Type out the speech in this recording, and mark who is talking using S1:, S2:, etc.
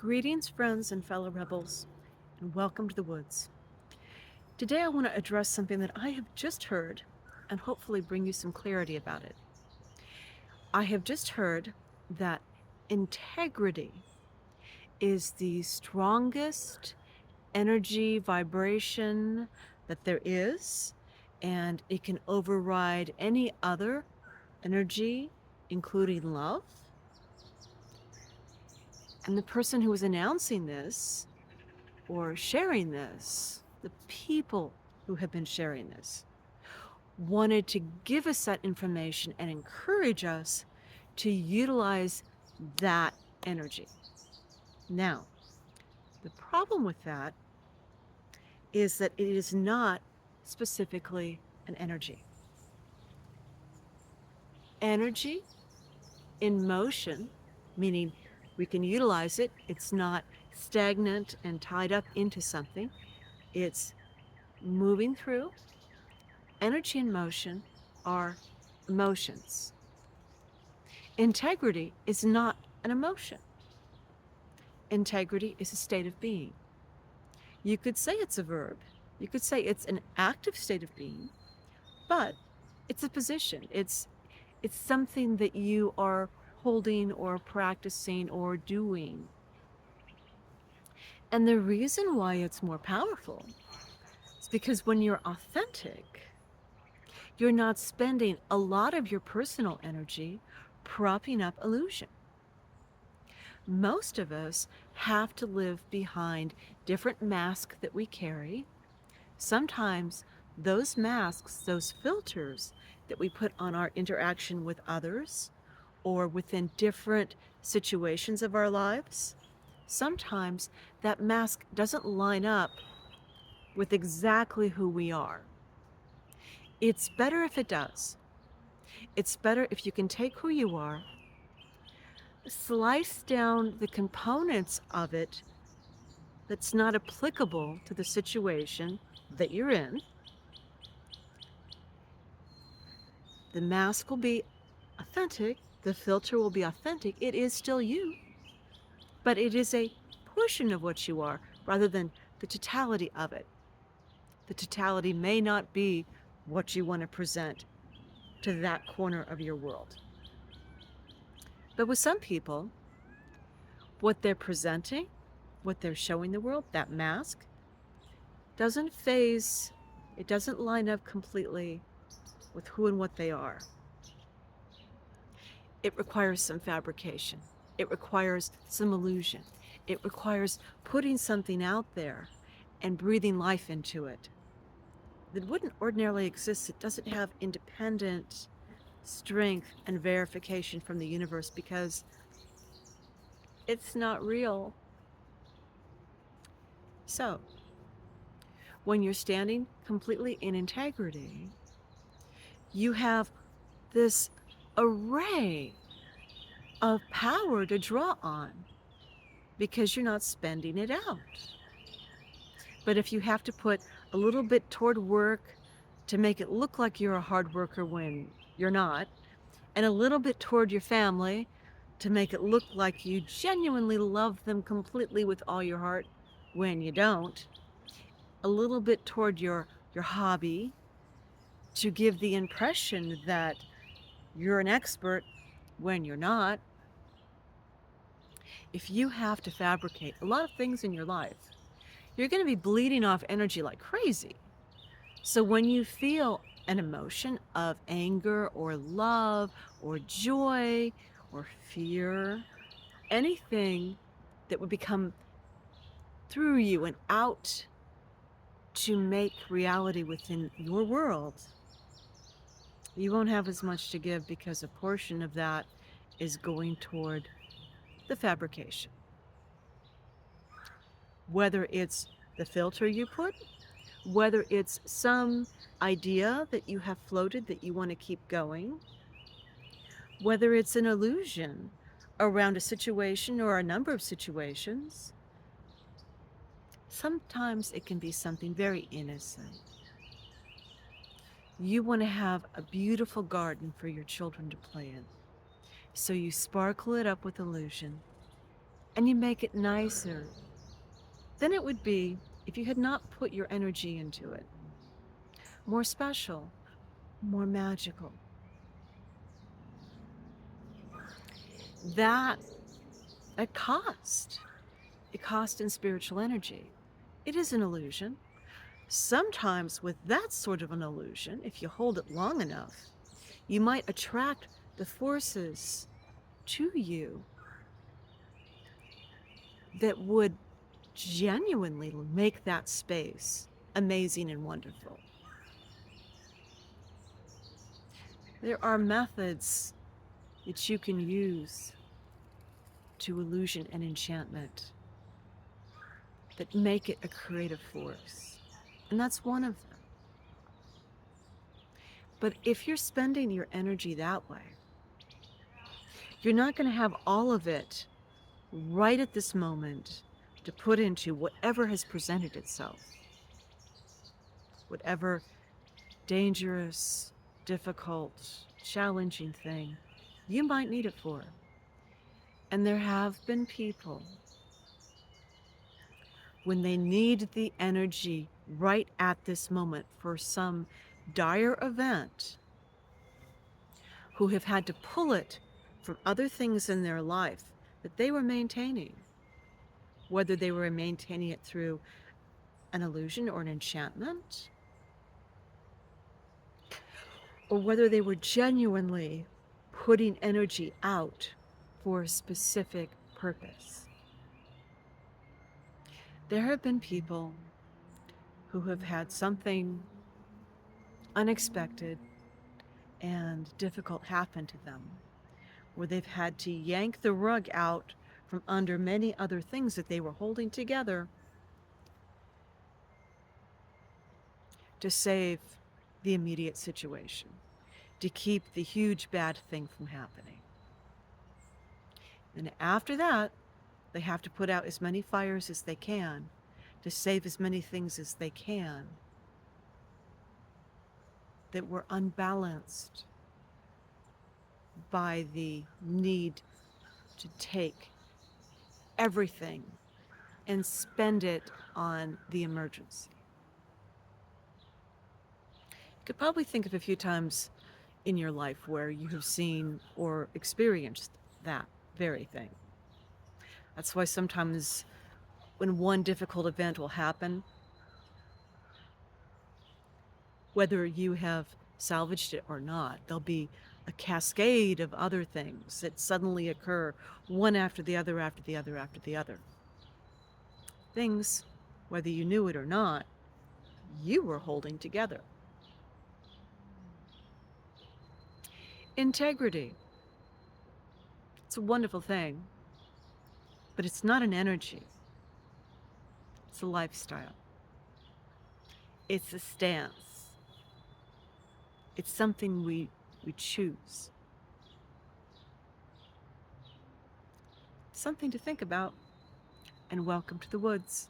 S1: Greetings, friends and fellow rebels, and welcome to the woods. Today, I want to address something that I have just heard and hopefully bring you some clarity about it. I have just heard that integrity is the strongest energy vibration that there is, and it can override any other energy, including love. And the person who was announcing this or sharing this, the people who have been sharing this, wanted to give us that information and encourage us to utilize that energy. Now, the problem with that is that it is not specifically an energy. Energy in motion, meaning we can utilize it, it's not stagnant and tied up into something, it's moving through. Energy and motion are emotions. Integrity is not an emotion. Integrity is a state of being. You could say it's a verb. You could say it's an active state of being, but it's a position. It's something that you are holding or practicing or doing. And the reason why it's more powerful is because when you're authentic, you're not spending a lot of your personal energy propping up illusion. Most of us have to live behind different masks that we carry. Sometimes those masks, those filters that we put on our interaction with others or within different situations of our lives, sometimes that mask doesn't line up with exactly who we are. It's better if it does. It's better if you can take who you are, slice down the components of it that's not applicable to the situation that you're in. The mask will be authentic, the filter will be authentic. It is still you, but it is a portion of what you are rather than the totality of it. The totality may not be what you want to present to that corner of your world. But with some people, what they're presenting, what they're showing the world, that mask, doesn't phase, it doesn't line up completely with who and what they are. It requires some fabrication. It requires some illusion. It requires putting something out there and breathing life into it that wouldn't ordinarily exist. It doesn't have independent strength and verification from the universe because it's not real. So, when you're standing completely in integrity, you have this array of power to draw on because you're not spending it out. But if you have to put a little bit toward work to make it look like you're a hard worker when you're not, and a little bit toward your family to make it look like you genuinely love them completely with all your heart when you don't, a little bit toward your hobby to give the impression that you're an expert when you're not. If you have to fabricate a lot of things in your life, you're going to be bleeding off energy like crazy. So when you feel an emotion of anger or love or joy or fear, anything that would become through you and out to make reality within your world, you won't have as much to give because a portion of that is going toward the fabrication. Whether it's the filter you put, whether it's some idea that you have floated that you want to keep going, whether it's an illusion around a situation or a number of situations, sometimes it can be something very innocent. You want to have a beautiful garden for your children to play in. So you sparkle it up with illusion. and you make it nicer than it would be if you had not put your energy into it. More special, more magical. That at cost. It costs in spiritual energy. It is an illusion. Sometimes with that sort of an illusion, if you hold it long enough, you might attract the forces to you that would genuinely make that space amazing and wonderful. There are methods that you can use to illusion and enchantment that make it a creative force. And that's one of them. But if you're spending your energy that way, you're not going to have all of it right at this moment to put into whatever has presented itself. Whatever dangerous, difficult, challenging thing you might need it for. And there have been people, when they need the energy right at this moment for some dire event, who have had to pull it from other things in their life that they were maintaining, whether they were maintaining it through an illusion or an enchantment, or whether they were genuinely putting energy out for a specific purpose. There have been people who have had something unexpected and difficult happen to them, where they've had to yank the rug out from under many other things that they were holding together to save the immediate situation, to keep the huge bad thing from happening. And after that, they have to put out as many fires as they can to save as many things as they can that were unbalanced by the need to take everything and spend it on the emergency. You could probably think of a few times in your life where you have seen or experienced that very thing. That's why sometimes when one difficult event will happen, whether you have salvaged it or not, there'll be a cascade of other things that suddenly occur, one after the other, after the other, after the other. Things, whether you knew it or not, you were holding together. Integrity. It's a wonderful thing, but it's not an energy. It's a lifestyle. It's a stance. It's something we choose. Something to think about, and welcome to the woods.